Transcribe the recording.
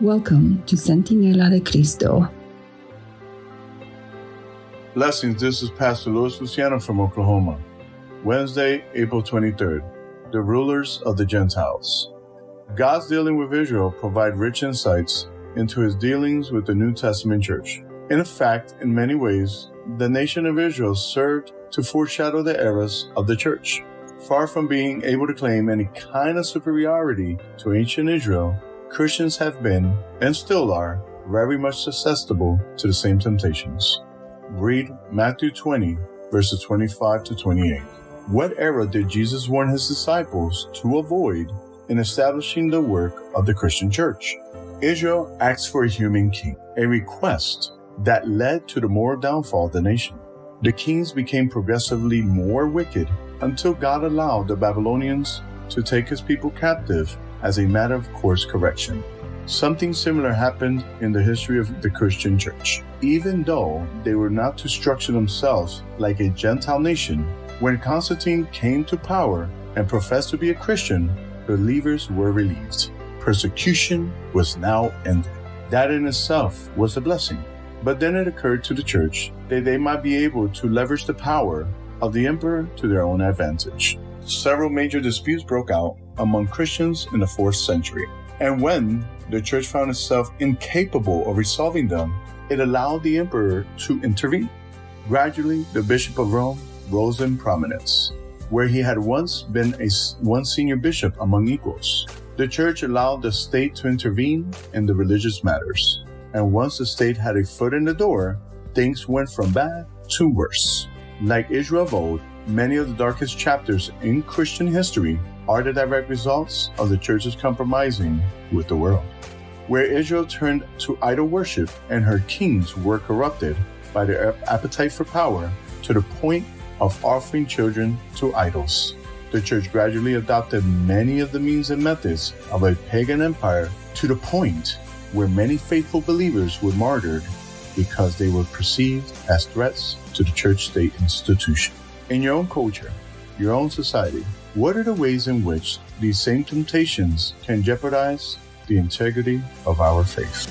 Welcome to Centinela de Cristo. Blessings, this is Pastor Luis Luciano from Oklahoma. Wednesday, April 23rd. The rulers of the Gentiles. God's dealing with Israel provide rich insights into his dealings with the New Testament church. In fact, in many ways, the nation of Israel served to foreshadow the eras of the church. Far from being able to claim any kind of superiority to ancient Israel, Christians have been, and still are, very much susceptible to the same temptations. Read Matthew 20, verses 25 to 28. What error did Jesus warn his disciples to avoid in establishing the work of the Christian church? Israel asked for a human king, a request that led to the moral downfall of the nation. The kings became progressively more wicked until God allowed the Babylonians to take his people captive as a matter of course correction. Something similar happened in the history of the Christian church. Even though they were not to structure themselves like a Gentile nation, when Constantine came to power and professed to be a Christian, believers were relieved. Persecution was now ended. That in itself was a blessing. But then it occurred to the church that they might be able to leverage the power of the emperor to their own advantage. Several major disputes broke out among Christians in the 4th century. And when the church found itself incapable of resolving them, it allowed the emperor to intervene. Gradually, the Bishop of Rome rose in prominence, where he had once been one senior bishop among equals. The church allowed the state to intervene in the religious matters. And once the state had a foot in the door, things went from bad to worse. Like Israel of old, many of the darkest chapters in Christian history are the direct results of the church's compromising with the world. Where Israel turned to idol worship and her kings were corrupted by their appetite for power to the point of offering children to idols. The church gradually adopted many of the means and methods of a pagan empire to the point where many faithful believers were martyred because they were perceived as threats to the church-state institution. In your own culture, your own society, what are the ways in which these same temptations can jeopardize the integrity of our faith?